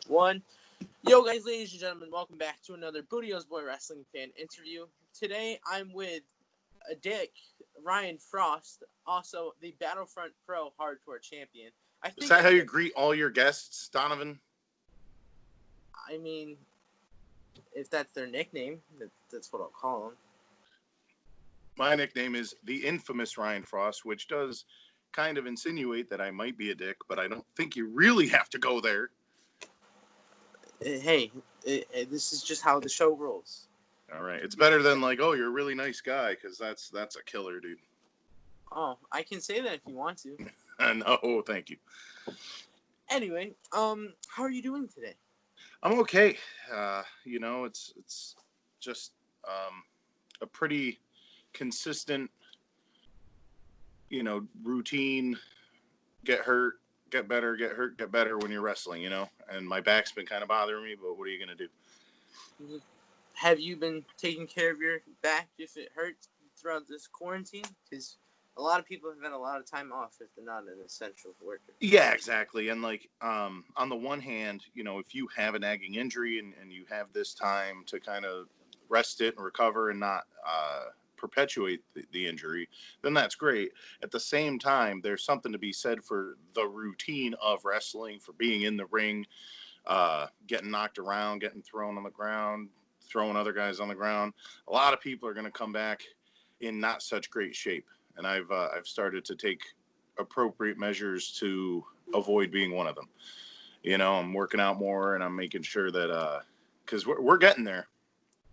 1. Yo, guys, ladies and gentlemen, welcome back to another Bootio's Boy Wrestling fan interview. Today, I'm with a Dick, Ryan Frost, also the Battlefront Pro Hardcore Champion. Is that how you greet all your guests, Donovan? I mean, if that's their nickname, that's what I'll call them. My nickname is the infamous Ryan Frost, which does kind of insinuate that I might be a dick, but I don't think you really have to go there. Hey, this is just how the show rolls. All right. It's better than like, oh, you're a really nice guy, because that's a killer, dude. Oh, I can say that if you want to. No, thank you. Anyway, how are you doing today? I'm okay. It's just a pretty consistent, routine. Get hurt, get better, get hurt, get better when you're wrestling, And my back's been kind of bothering me, but what are you going to do? Have you been taking care of your back if it hurts throughout this quarantine? Because a lot of people have had a lot of time off if they're not an essential worker. Yeah, exactly. And on the one hand, if you have a nagging injury and you have this time to kind of rest it and recover and not perpetuate the injury, then that's great. At the same time, there's something to be said for the routine of wrestling, for being in the ring, getting knocked around, getting thrown on the ground, throwing other guys on the ground. A lot of people are going to come back in not such great shape. And I've started to take appropriate measures to avoid being one of them. I'm working out more, and I'm making sure that because we're getting there.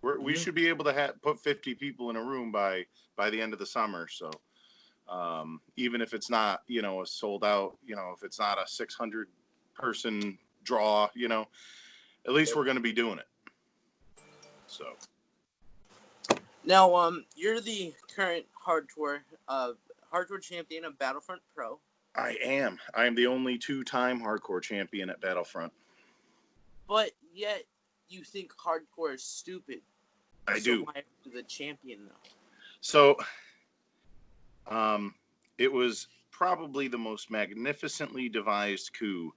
We should be able to put 50 people in a room by the end of the summer. So even if it's not a sold out, if it's not a 600 person draw, at least we're going to be doing it. So. Now, you're the current hardcore champion of Battlefront Pro. I am. I am the only 2-time hardcore champion at Battlefront. But yet, you think hardcore is stupid. I do. Why are you the champion, though? So, it was probably the most magnificently devised coup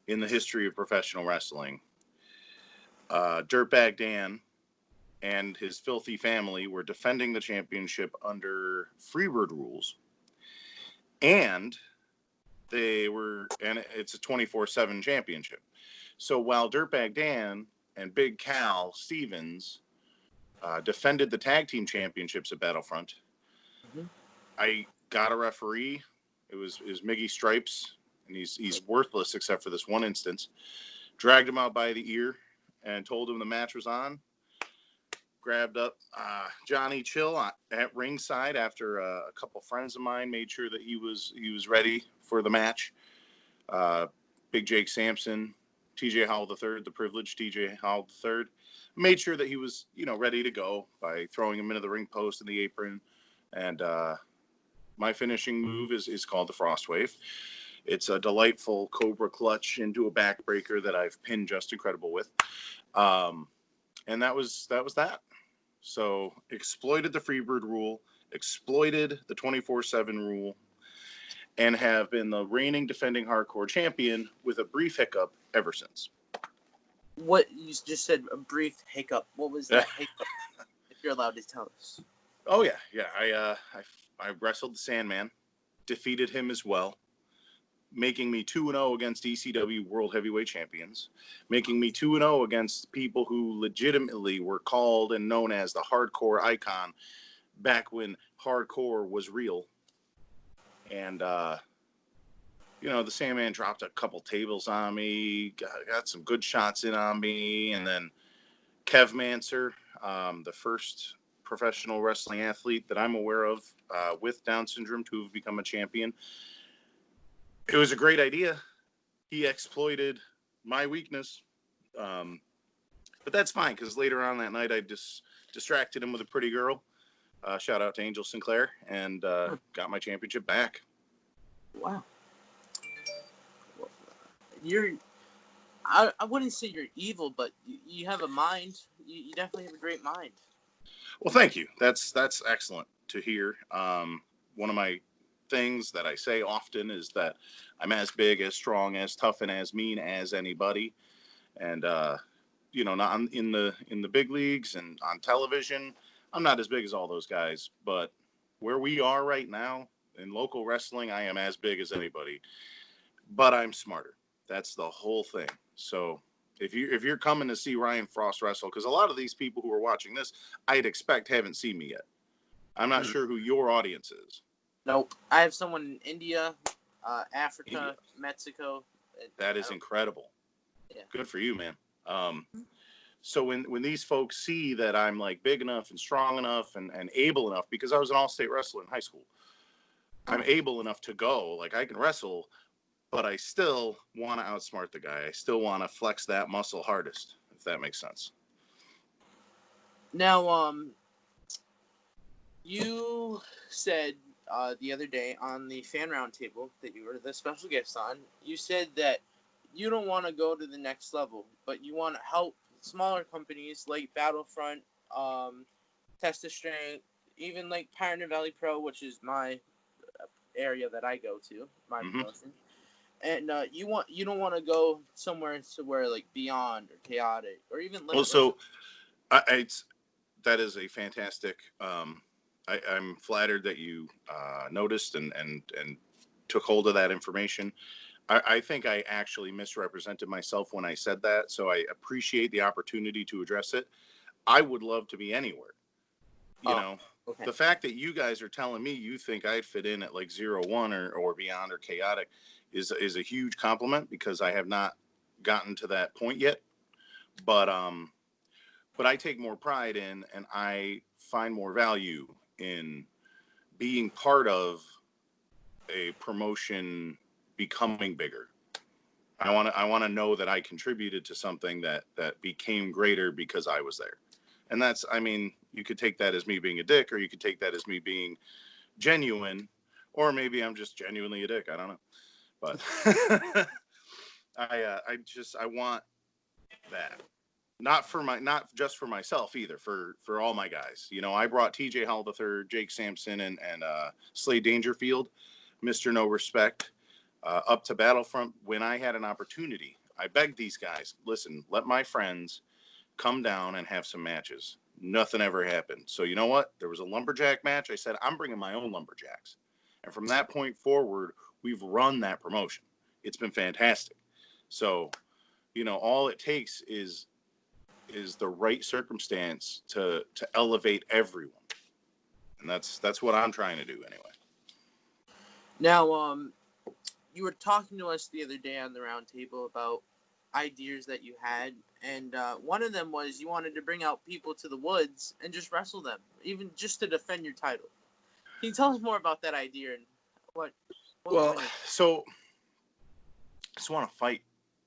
in the history of professional wrestling. Dirtbag Dan and his filthy family were defending the championship under Freebird rules. And it's a 24/7 championship. So while Dirtbag Dan and Big Cal Stevens defended the tag team championships at Battlefront, I got a referee. It was Miggy Stripes, and he's worthless except for this one instance. Dragged him out by the ear and told him the match was on. Grabbed up Johnny Chill at ringside after a couple friends of mine made sure that he was ready for the match. Big Jake Sampson, TJ Howell III, the privileged TJ Howell III, made sure that he was ready to go by throwing him into the ring post in the apron. And my finishing move is called the Frost Wave. It's a delightful Cobra clutch into a backbreaker that I've pinned Just Incredible with. And that was that. So exploited the Freebird rule, exploited the 24/7 rule, and have been the reigning defending hardcore champion with a brief hiccup ever since. What you just said, a brief hiccup. What was that hiccup? If you're allowed to tell us. Oh yeah. I wrestled the Sandman, defeated him as well, making me 2-0 against ECW World Heavyweight Champions, making me 2-0 against people who legitimately were called and known as the hardcore icon back when hardcore was real. And, the Sandman dropped a couple tables on me, got some good shots in on me, and then Kev Manser, the first professional wrestling athlete that I'm aware of with Down syndrome to have become a champion. It was a great idea. He exploited my weakness. But that's fine, because later on that night, I distracted him with a pretty girl. Shout out to Angel Sinclair, and got my championship back. Wow. I wouldn't say you're evil, but you have a mind. You definitely have a great mind. Well, thank you. That's excellent to hear. One of my things that I say often is that I'm as big, as strong, as tough, and as mean as anybody. And not in the big leagues and on television, I'm not as big as all those guys. But where we are right now in local wrestling, I am as big as anybody. But I'm smarter. That's the whole thing. So if you're coming to see Ryan Frost wrestle, because a lot of these people who are watching this, I'd expect haven't seen me yet. I'm not sure who your audience is. Nope. I have someone in India, Africa, India. Mexico. That is incredible. Yeah. Good for you, man. So when these folks see that I'm like big enough and strong enough and able enough, because I was an all-state wrestler in high school, I'm able enough to go. Like, I can wrestle, but I still want to outsmart the guy. I still want to flex that muscle hardest, if that makes sense. Now, you said the other day on the fan roundtable that you were the special guest on, you said that you don't want to go to the next level, but you want to help smaller companies like Battlefront, Test of Strength, even like Pioneer Valley Pro, which is my area that I go to, my promotion. And you don't want to go somewhere to where like Beyond or Chaotic or even Limitless. Well, so that is a fantastic. I'm flattered that you noticed and took hold of that information. I think I actually misrepresented myself when I said that, so I appreciate the opportunity to address it. I would love to be anywhere. You know, okay. The fact that you guys are telling me you think I'd fit in at like 0-1 or Beyond or Chaotic is a huge compliment, because I have not gotten to that point yet. But I take more pride in, and I find more value in being part of a promotion becoming bigger. I want to know that I contributed to something that became greater because I was there. And that's, I mean, you could take that as me being a dick, or you could take that as me being genuine, or maybe I'm just genuinely a dick. I don't know. But I want that. Not just for myself either, for all my guys. You know, I brought TJ Hall III, Jake Sampson, and Slade Dangerfield, Mr. No Respect, up to Battlefront when I had an opportunity. I begged these guys, listen, let my friends come down and have some matches. Nothing ever happened. So you know what? There was a lumberjack match. I said, I'm bringing my own lumberjacks. And from that point forward, we've run that promotion. It's been fantastic. So, you know, all it takes is the right circumstance to elevate everyone. And that's what I'm trying to do anyway. Now, you were talking to us the other day on the round table about ideas that you had, and one of them was you wanted to bring out people to the woods and just wrestle them, even just to defend your title. Can you tell us more about that idea and what well, so I just want to fight.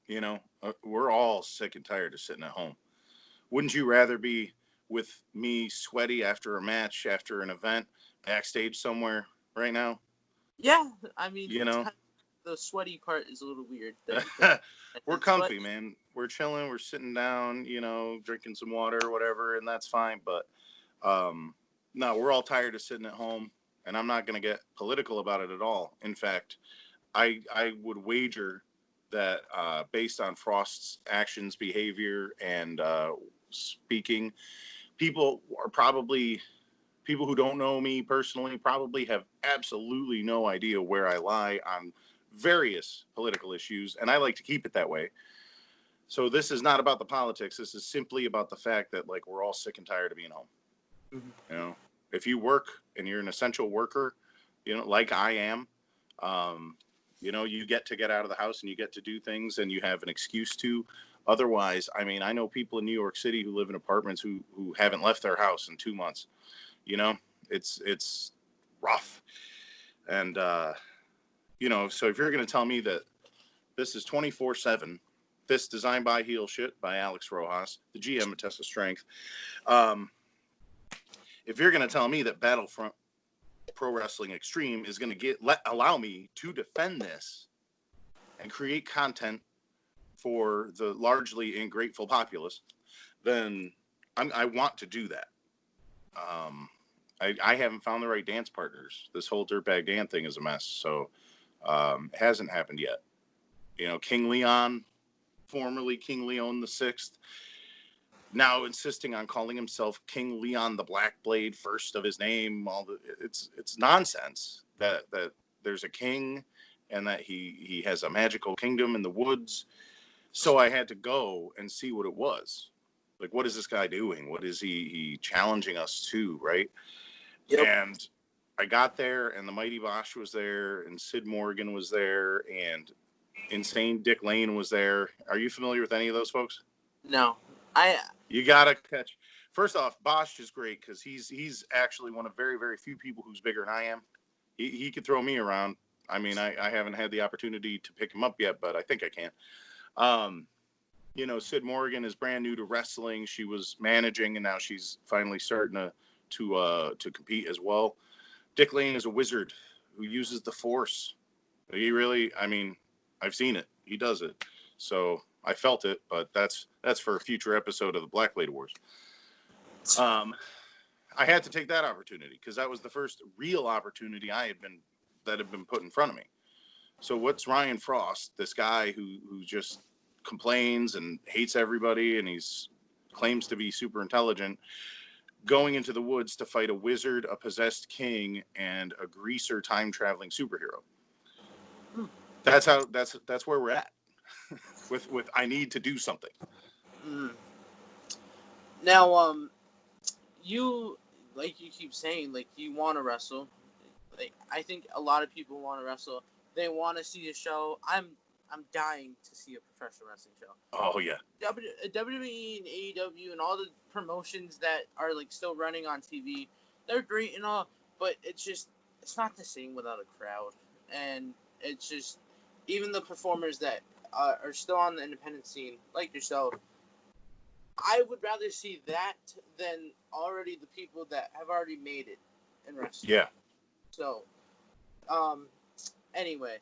You know, we're all sick and tired of sitting at home. Wouldn't you rather be with me sweaty after a match, after an event, backstage somewhere right now? Yeah, I mean, you know, the sweaty part is a little weird. We're comfy, man. We're chilling. We're sitting down, you know, drinking some water or whatever, and that's fine. But no, we're all tired of sitting at home, and I'm not going to get political about it at all. In fact, I would wager that based on Frost's actions, behavior, and speaking, people who don't know me personally probably have absolutely no idea where I lie on various political issues, and I like to keep it that way. So this is not about the politics. This is simply about the fact that, like, we're all sick and tired of being home. Mm-hmm. You know, if you work and you're an essential worker, you know, like I am, you know, you get out of the house and you get to do things, and you have an excuse to. Otherwise, I mean, I know people in New York City who live in apartments who haven't left their house in 2 months. You know, it's rough. And, you know, so if you're going to tell me that this is 24/7, this designed by Heel Shit by Alex Rojas, the GM of Test of Strength. If you're going to tell me that Battlefront Pro Wrestling Extreme is going to allow me to defend this and create content for the largely ingrateful populace, then I want to do that. I haven't found the right dance partners. This whole Dirtbag Dan thing is a mess. So it hasn't happened yet. You know, King Leon, formerly King Leon the Sixth, now insisting on calling himself King Leon the Black Blade, first of his name. It's nonsense that there's a king and that he has a magical kingdom in the woods. So I had to go and see what it was. Like, what is this guy doing? What is he challenging us to, right? Yep. And I got there, and the Mighty Bosch was there, and Sid Morgan was there, and Insane Dick Lane was there. Are you familiar with any of those folks? No. You gotta catch. First off, Bosch is great because he's actually one of very, very few people who's bigger than I am. He could throw me around. I mean, I haven't had the opportunity to pick him up yet, but I think I can. You know, Sid Morgan is brand new to wrestling. She was managing, and now she's finally starting to compete as well. Dick Lane is a wizard who uses the Force. He really, I mean, I've seen it. He does it. So I felt it, but that's for a future episode of the Black Blade Wars. I had to take that opportunity because that was the first real opportunity that had been put in front of me. So what's Ryan Frost, this guy who just complains and hates everybody, and he's claims to be super intelligent, going into the woods to fight a wizard, a possessed king, and a greaser time traveling superhero? That's where we're at with I need to do something. Now, you, like you keep saying, like, you want to wrestle. Like, I think a lot of people want to wrestle. They want to see a show. I'm dying to see a professional wrestling show. Oh yeah. WWE and AEW and all the promotions that are like still running on TV, they're great and all, but it's not the same without a crowd. And it's just, even the performers that are still on the independent scene, like yourself, I would rather see that than already the people that have already made it in wrestling. Yeah. So, anyway,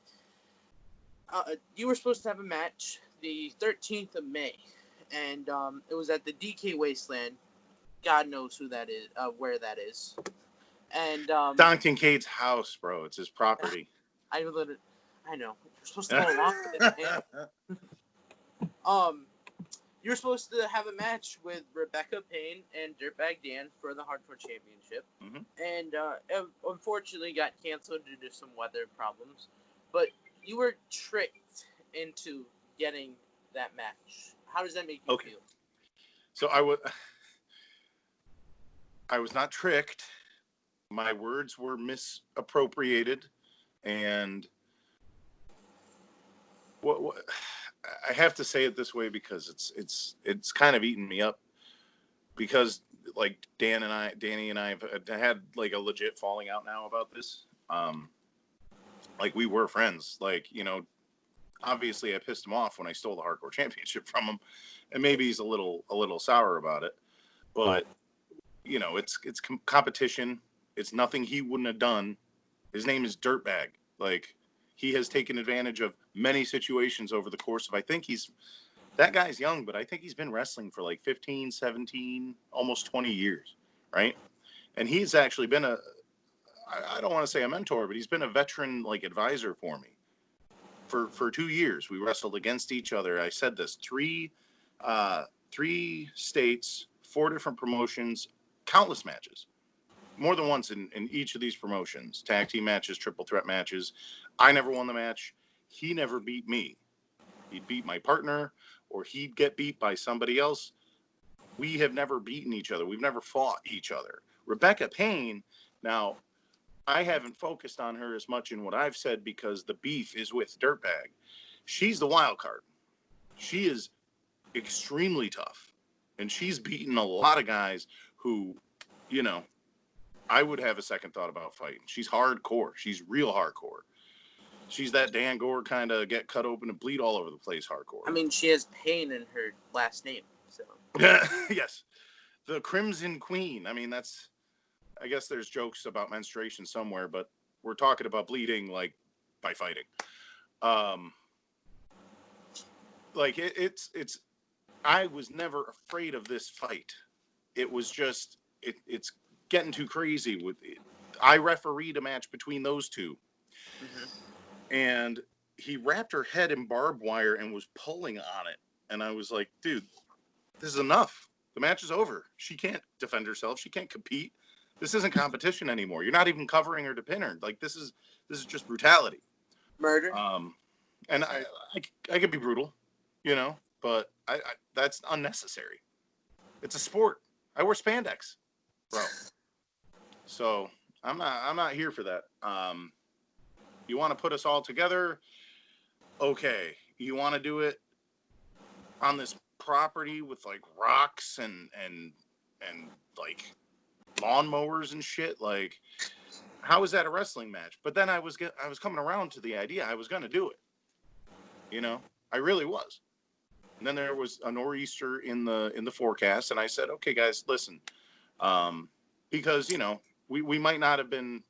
you were supposed to have a match the 13th of May, and it was at the DK Wasteland. God knows who that is, where that is. And Don Kincaid's house, bro. It's his property. I know. You're supposed to go along with it, man. You were supposed to have a match with Rebecca Payne and Dirtbag Dan for the Hardcore Championship, and unfortunately got canceled due to some weather problems. But you were tricked into getting that match. How does that make you feel? So I was not tricked. My words were misappropriated, and what I have to say it this way because it's kind of eaten me up, because like Danny and I have had like a legit falling out now about this. Like, we were friends. Like, you know, obviously I pissed him off when I stole the Hardcore Championship from him, and maybe he's a little sour about it. But you know, it's competition. It's nothing he wouldn't have done. His name is Dirtbag. Like, he has taken advantage of many situations over the course of, that guy's young, but I think he's been wrestling for like 15, 17, almost 20 years, right? And he's actually been I don't want to say a mentor, but he's been a veteran, like, advisor for me. For 2 years, we wrestled against each other. I said this, three states, 4 different promotions, countless matches. More than once in each of these promotions. Tag team matches, triple threat matches. I never won the match. He never beat me. He'd beat my partner, or he'd get beat by somebody else. We have never beaten each other. We've never fought each other. Rebecca Payne, now, I haven't focused on her as much in what I've said because the beef is with Dirtbag. She's the wild card. She is extremely tough, and she's beaten a lot of guys who, you know, I would have a second thought about fighting. She's hardcore. She's real hardcore. She's that Dan Gore kind of get cut open and bleed all over the place hardcore. I mean, she has Payne in her last name, so. Yes. The Crimson Queen. I mean, I guess there's jokes about menstruation somewhere, but we're talking about bleeding, like, by fighting. Like, it's I was never afraid of this fight. It was just, it's getting too crazy with it. I refereed a match between those two, and he wrapped her head in barbed wire and was pulling on it. And I was like, dude, this is enough. The match is over. She can't defend herself. She can't compete. This isn't competition anymore. You're not even covering her to pin her. Like, this is just brutality. Murder. And I could be brutal, you know, but I that's unnecessary. It's a sport. I wear spandex, bro. So I'm not here for that. You want to put us all together? Okay. You want to do it on this property with like rocks and like lawnmowers and shit? Like, how is that a wrestling match? But then I was coming around to the idea I was going to do it. You know, I really was. And then there was a nor'easter in the forecast, and I said, okay, guys, listen, because you know we might not have been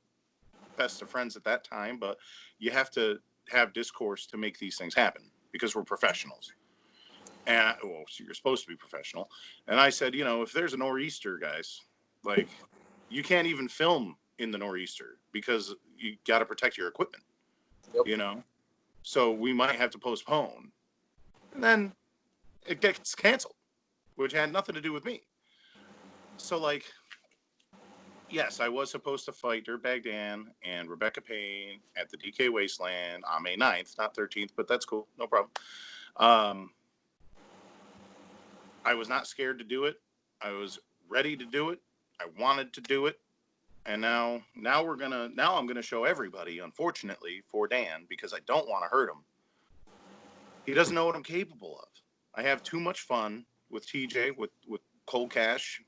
best of friends at that time, but you have to have discourse to make these things happen because we're professionals. And well, so you're supposed to be professional. And I said, you know, if there's a nor'easter, guys, like you can't even film in the nor'easter because you got to protect your equipment. Yep. You know, so we might have to postpone. And then it gets canceled, which had nothing to do with me. So, like, yes, I was supposed to fight Dirtbag Dan and Rebecca Payne at the DK Wasteland on May 9th, not 13th, but that's cool. No problem. I was not scared to do it. I was ready to do it. I wanted to do it. And now I'm going to show everybody, unfortunately, for Dan, because I don't want to hurt him. He doesn't know what I'm capable of. I have too much fun with TJ, with Cold Cash,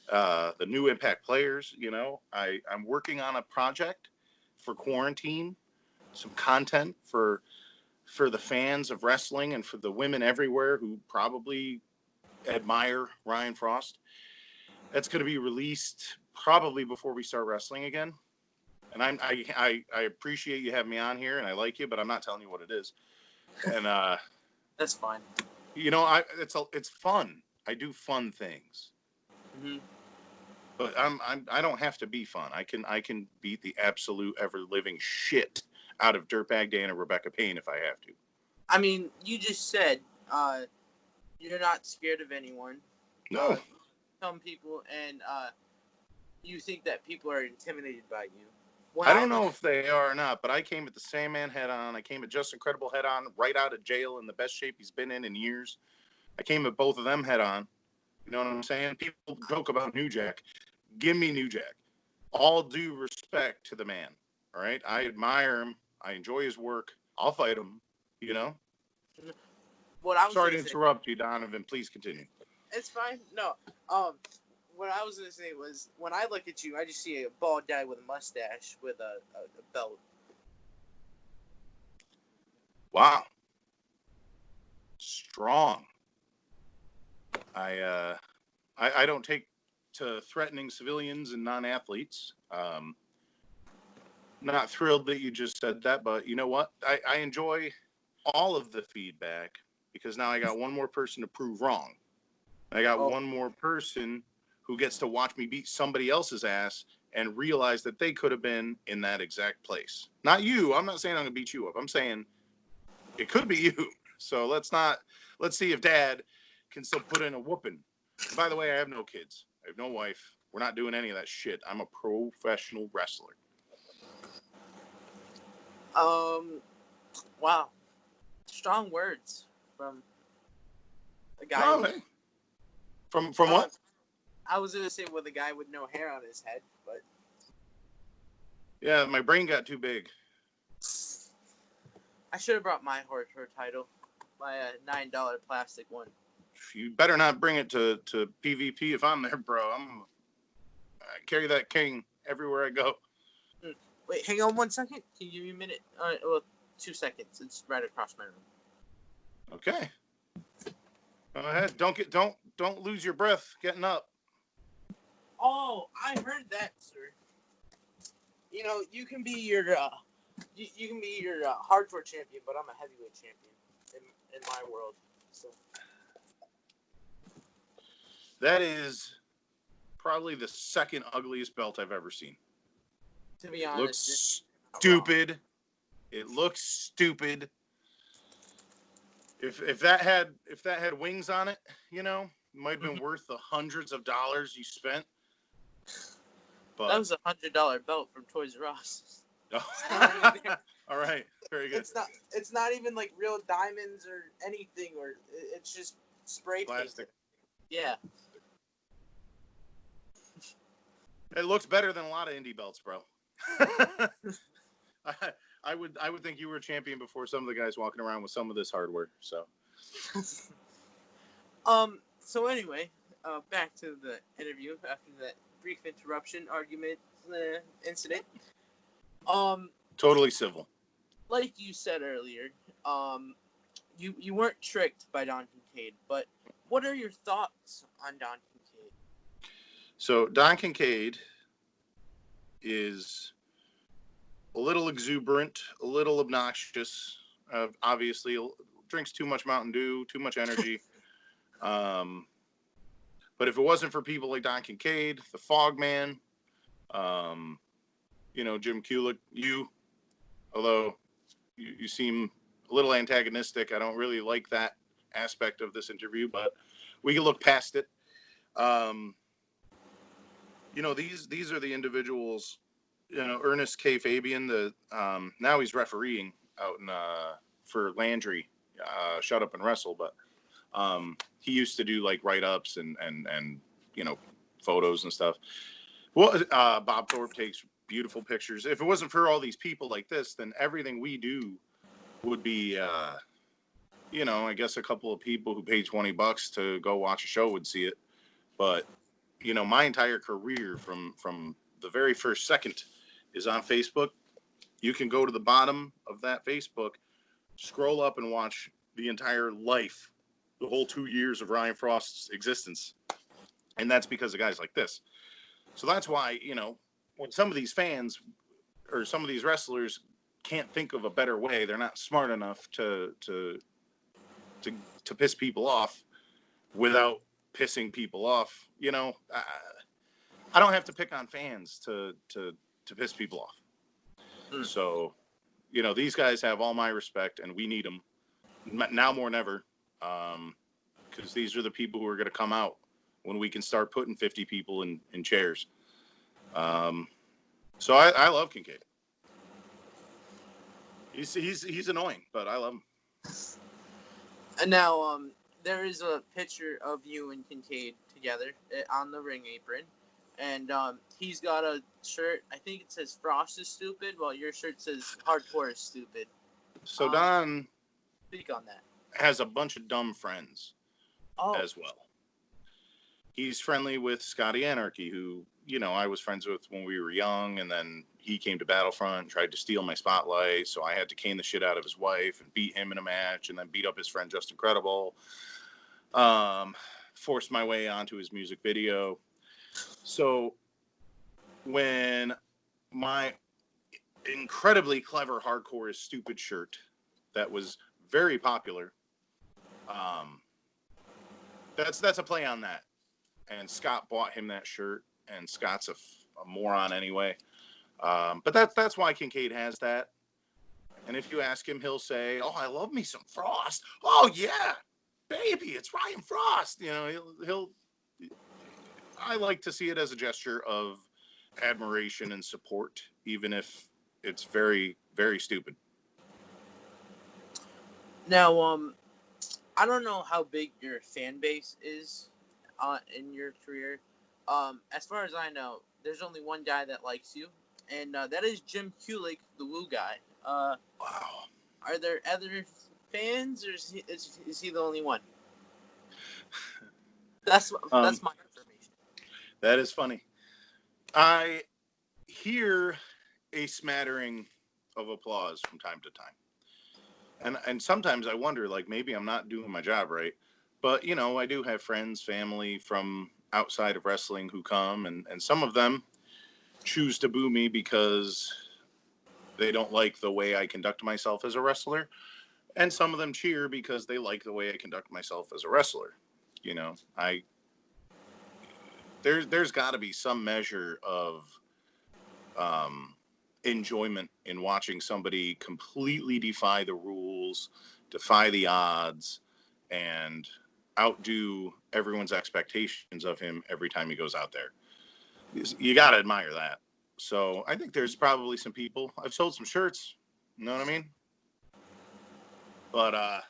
the new Impact players. You know, I'm working on a project for quarantine, some content for the fans of wrestling and for the women everywhere who probably admire Ryan Fraust. That's going to be released probably before we start wrestling again. And I appreciate you having me on here, and I like you, but I'm not telling you what it is. And that's fine. You know, it's fun. I do fun things. Mm-hmm. But I don't have to be fun. I can beat the absolute ever living shit out of Dirtbag Dan and Rebecca Payne if I have to. I mean, you just said you're not scared of anyone. No. Some people, and you think that people are intimidated by you. I don't know if they are or not, but I came at the Sandman head on. I came at Just Incredible head on, right out of jail in the best shape he's been in years. I came at both of them head on. You know what I'm saying? People joke about New Jack. Give me New Jack. All due respect to the man. All right? I admire him. I enjoy his work. I'll fight him. You know? Sorry to interrupt you, Donovan. Please continue. It's fine. No. What I was going to say was, when I look at you, I just see a bald guy with a mustache with a belt. Wow. Strong. I don't take to threatening civilians and non-athletes. Not thrilled that you just said that, but you know what? I enjoy all of the feedback because now I got one more person to prove wrong. I got one more person who gets to watch me beat somebody else's ass and realize that they could have been in that exact place. Not you. I'm not saying I'm going to beat you up. I'm saying it could be you. So let's see if Dad can still put in a whooping. And by the way, I have no kids. I have no wife. We're not doing any of that shit. I'm a professional wrestler. Wow. Strong words from a guy. Oh, hey. From what? I was going to say with a guy with no hair on his head, but... Yeah, my brain got too big. I should have brought my her title. My $9 plastic one. You better not bring it to PvP if I'm there, bro. I carry that king everywhere I go. Wait, hang on 1 second. Can you give me a minute? Well, 2 seconds. It's right across my room. Okay. Go ahead. Don't lose your breath getting up. Oh, I heard that, sir. You know, you can be your you can be your hardcore champion, but I'm a heavyweight champion in my world. So that is probably the second ugliest belt I've ever seen. To be It honest, looks stupid. It looks stupid. If that had wings on it, you know, it might have been worth the hundreds of dollars you spent. But that was $100 belt from Toys R Us. All right, very good. It's not even like real diamonds or anything, or it's just spray Plastic. painted. Yeah. It looks better than a lot of indie belts, bro. I would think you were a champion before some of the guys walking around with some of this hardware. So. So anyway, back to the interview after that brief interruption argument incident. Totally civil. Like you said earlier, you weren't tricked by Don Kincaid, but what are your thoughts on Don Kincaid? So Don Kincaid is a little exuberant, a little obnoxious. Obviously, drinks too much Mountain Dew, too much energy. But if it wasn't for people like Don Kincaid, the Fog Man, Jim Kulik, although you seem a little antagonistic, I don't really like that aspect of this interview, but we can look past it. These are the individuals. Ernest K. Fabian, now he's refereeing out in for Landry, Shut Up and Wrestle, but he used to do like write-ups and photos and stuff. Well, Bob Thorpe takes beautiful pictures. If it wasn't for all these people like this, then everything we do would be, I guess a couple of people who paid $20 to go watch a show would see it. But, my entire career from the very first second is on Facebook. You can go to the bottom of that Facebook, scroll up and watch the entire life, the whole 2 years of Ryan Frost's existence. And that's because of guys like this. So that's why, when some of these fans or some of these wrestlers can't think of a better way, they're not smart enough to piss people off without pissing people off. I don't have to pick on fans to piss people off. So, these guys have all my respect, and we need them now more than ever, because these are the people who are going to come out when we can start putting 50 people in chairs. So I love Kincaid. He's annoying, but I love him. And now, there is a picture of you and Kincaid together on the ring apron. And he's got a shirt, I think it says Frost is stupid, while your shirt says Hardcore is stupid. So Don speak on that. Has a bunch of dumb friends as well. He's friendly with Scotty Anarchy, who, I was friends with when we were young, and then he came to Battlefront, tried to steal my spotlight, so I had to cane the shit out of his wife and beat him in a match, and then beat up his friend Just Incredible. Forced my way onto his music video. So when my incredibly clever Hardcore is Stupid shirt that was very popular, that's a play on that. And Scott bought him that shirt, and Scott's a moron anyway. But that's why Kincaid has that. And if you ask him, he'll say, "Oh, I love me some Frost. Oh yeah, baby, it's Ryan Frost." He'll I like to see it as a gesture of admiration and support, even if it's very, very stupid. Now, I don't know how big your fan base is in your career. As far as I know, there's only one guy that likes you, and that is Jim Kulik, the Woo guy. Wow. Are there other fans, or is he the only one? That's my information. That is funny. I hear a smattering of applause from time to time. And sometimes I wonder, like, maybe I'm not doing my job right. But, I do have friends, family from outside of wrestling who come, and some of them choose to boo me because they don't like the way I conduct myself as a wrestler. And some of them cheer because they like the way I conduct myself as a wrestler. there's got to be some measure of enjoyment in watching somebody completely defy the rules, defy the odds, and outdo everyone's expectations of him every time he goes out there. You got to admire that. So I think there's probably some people. I've sold some shirts. You know what I mean? But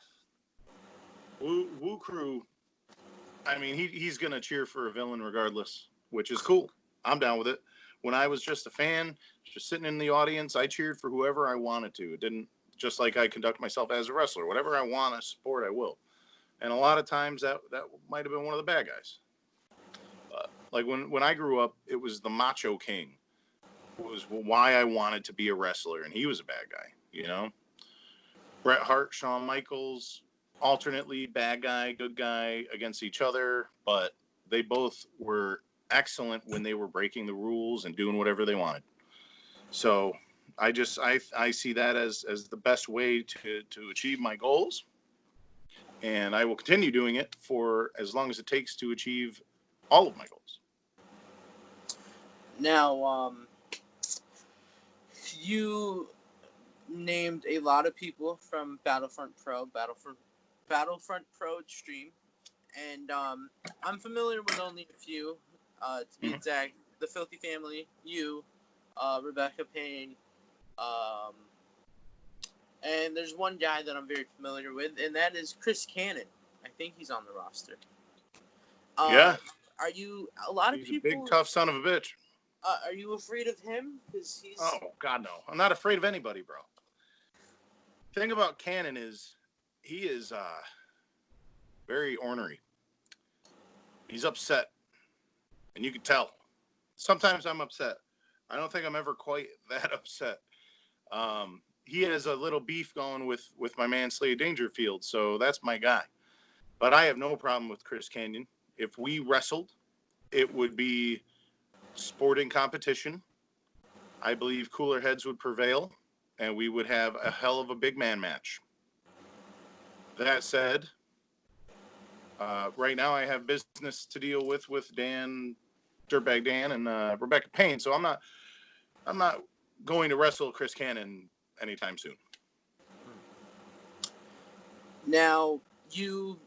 Woo Crew, I mean, he's going to cheer for a villain regardless, which is cool. I'm down with it. When I was just a fan, just sitting in the audience, I cheered for whoever I wanted to. It didn't, just like I conduct myself as a wrestler. Whatever I want to support, I will. And a lot of times that might have been one of the bad guys. Like when I grew up, it was the Macho King. It was why I wanted to be a wrestler, and he was a bad guy, you know? Bret Hart, Shawn Michaels, alternately bad guy, good guy against each other, but they both were excellent when they were breaking the rules and doing whatever they wanted. So I see that as the best way to achieve my goals, and I will continue doing it for as long as it takes to achieve all of my goals. Now, you named a lot of people from Battlefront Pro Extreme, and I'm familiar with only a few. To be exact, the Filthy Family, you, Rebecca Payne, and there's one guy that I'm very familiar with, and that is Chris Cannon. I think he's on the roster. Yeah. Are you a lot of He's people? a big tough son of a bitch. Are you afraid of him? Because he's. Oh God, no! I'm not afraid of anybody, bro. The thing about Cannon is he is very ornery. He's upset, and you can tell. Sometimes I'm upset. I don't think I'm ever quite that upset. He has a little beef going with my man Slade Dangerfield, so that's my guy. But I have no problem with Chris Canyon. If we wrestled, it would be sporting competition. I believe cooler heads would prevail, and we would have a hell of a big man match. That said, right now I have business to deal with Dan, Dirtbag Dan, and Rebecca Payne, so I'm not going to wrestle Chris Cannon anytime soon. Now, you,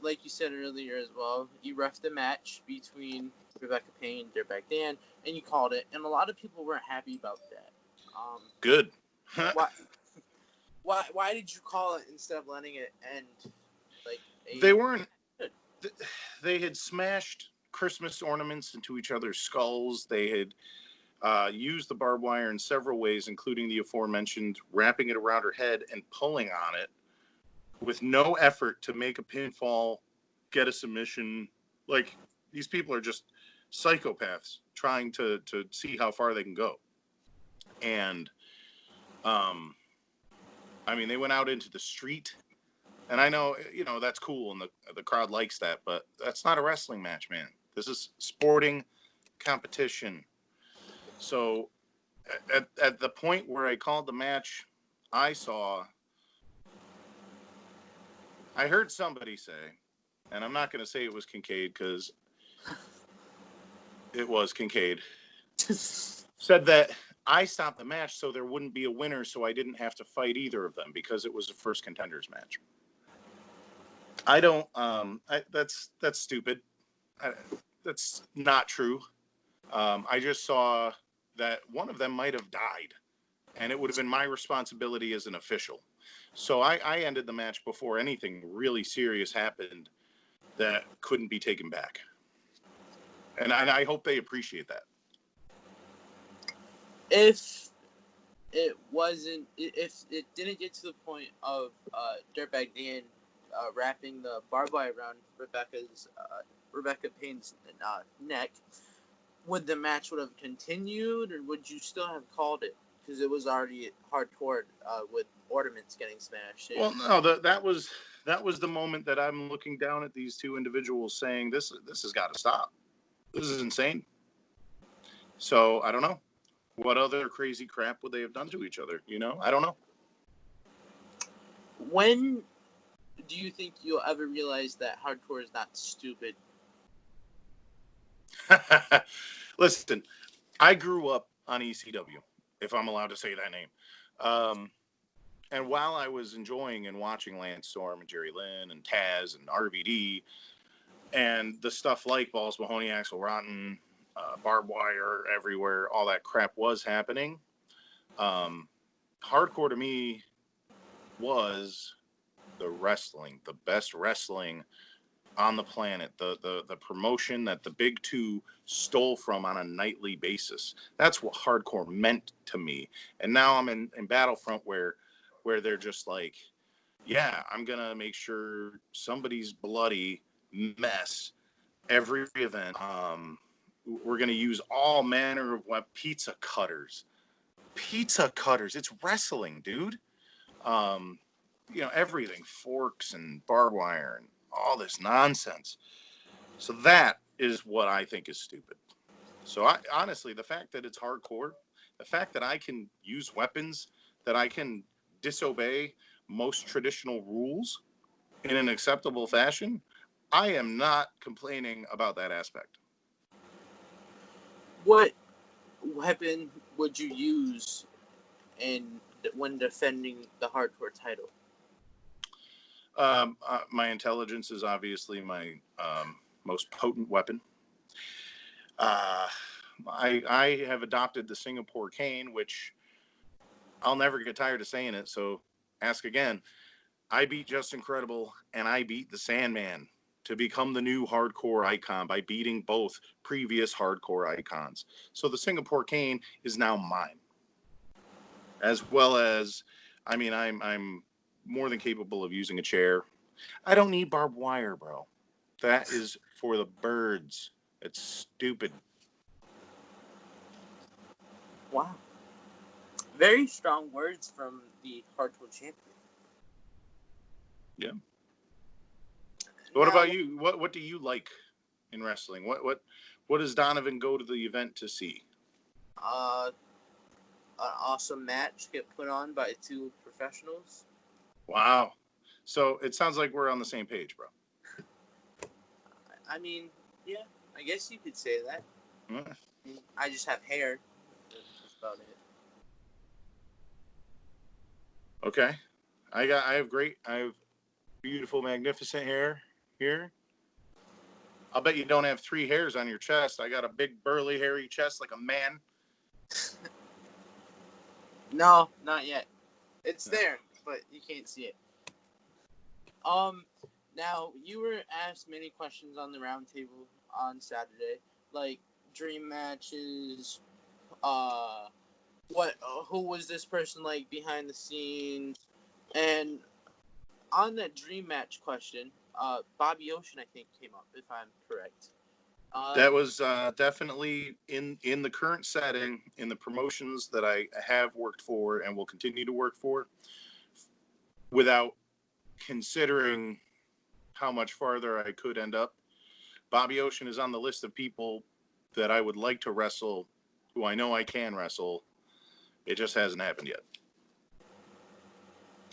like you said earlier as well, you reffed the match between Rebecca Payne and Dirtbag Dan, and you called it, and a lot of people weren't happy about that. Good. Why did you call it instead of letting it end? They weren't. They had smashed Christmas ornaments into each other's skulls. They had used the barbed wire in several ways, including the aforementioned wrapping it around her head and pulling on it with no effort to make a pinfall, get a submission. Like, these people are just psychopaths trying to see how far they can go. And, I mean, they went out into the street. And I know, that's cool, and the crowd likes that, but that's not a wrestling match, man. This is sporting competition. So at the point where I called the match, I heard somebody say, and I'm not going to say it was Kincaid because it was Kincaid, said that I stopped the match so there wouldn't be a winner, so I didn't have to fight either of them because it was a first contenders match. I don't. That's stupid. That's not true. I just saw that one of them might have died, and it would have been my responsibility as an official. So I ended the match before anything really serious happened that couldn't be taken back. And I hope they appreciate that. If it didn't get to the point of Dirtbag Dan wrapping the barbed wire around Rebecca Payne's neck, would the match would have continued, or would you still have called it because it was already hardcore with ornaments getting smashed? Well, no, that was the moment that I'm looking down at these two individuals saying this has got to stop. This is insane. So I don't know. What other crazy crap would they have done to each other? I don't know. When do you think you'll ever realize that hardcore is not stupid? Listen, I grew up on ECW, if I'm allowed to say that name. Um, and while I was enjoying and watching Lance Storm and Jerry Lynn and Taz and RVD and the stuff like Balls Mahoney, Axel Rotten, barbed wire everywhere, all that crap was happening. Hardcore to me was the wrestling, the best wrestling on the planet, the promotion that the big two stole from on a nightly basis. That's what hardcore meant to me. And now I'm in Battlefront where they're just like, yeah, I'm gonna make sure somebody's bloody mess every event. We're gonna use all manner of pizza cutters. Pizza cutters. It's wrestling, dude. Um, everything, forks and barbed wire and all this nonsense. So that is what I think is stupid. So I honestly, the fact that it's hardcore, the fact that I can use weapons, that I can disobey most traditional rules in an acceptable fashion, I am not complaining about that aspect. What weapon would you use when defending the hardcore title? My intelligence is obviously my most potent weapon. I have adopted the Singapore cane, which I'll never get tired of saying it. So ask again. I beat Just Incredible and I beat the Sandman to become the new hardcore icon by beating both previous hardcore icons. So the Singapore cane is now mine. As well as, I mean, I'm more than capable of using a chair. I don't need barbed wire, bro. That is for the birds. It's stupid. Wow. Very strong words from the hardcore champion. Yeah. What Now, about you? What do you like in wrestling? What does Donovan go to the event to see? an awesome match get put on by two professionals. Wow. So it sounds like we're on the same page, bro. I mean, yeah, I guess you could say that. Mm. I just have hair. That's about it. Okay. I have beautiful, magnificent hair here. I'll bet you don't have 3 hairs on your chest. I got a big, burly, hairy chest like a man. No, not yet. It's there, but you can't see it. Now you were asked many questions on the roundtable on Saturday, like dream matches. What? Who was this person like behind the scenes? And on that dream match question, Bobby Ocean I think came up, if I'm correct. That was definitely in the current setting, in the promotions that I have worked for and will continue to work for, without considering how much farther I could end up. Bobby Ocean is on the list of people that I would like to wrestle, who I know I can wrestle. It just hasn't happened yet.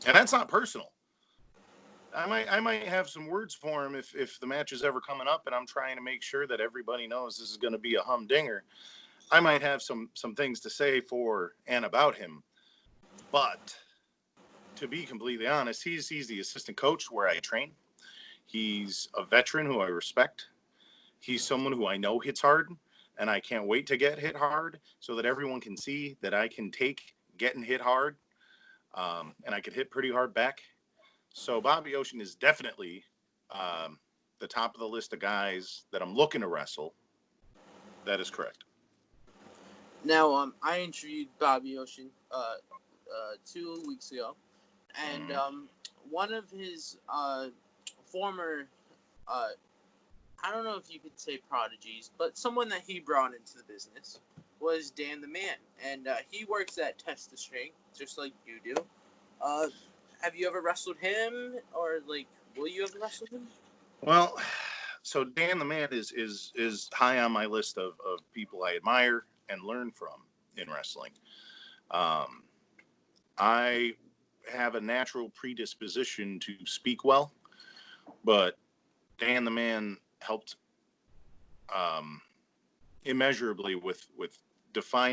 And that's not personal. I might have some words for him if the match is ever coming up and I'm trying to make sure that everybody knows this is going to be a humdinger. I might have some things to say for and about him. But to be completely honest, he's the assistant coach where I train. He's a veteran who I respect. He's someone who I know hits hard, and I can't wait to get hit hard so that everyone can see that I can take getting hit hard, and I can hit pretty hard back. So Bobby Ocean is definitely the top of the list of guys that I'm looking to wrestle. That is correct. Now, I interviewed Bobby Ocean 2 weeks ago, and one of his former, I don't know if you could say prodigies, but someone that he brought into the business was Dan the Man, and he works at Test of Strength, just like you do. Have you ever wrestled him, or like, will you ever wrestle him? Well, so Dan the Man is high on my list of people I admire and learn from in wrestling. I have a natural predisposition to speak well, but Dan the Man helped immeasurably with defining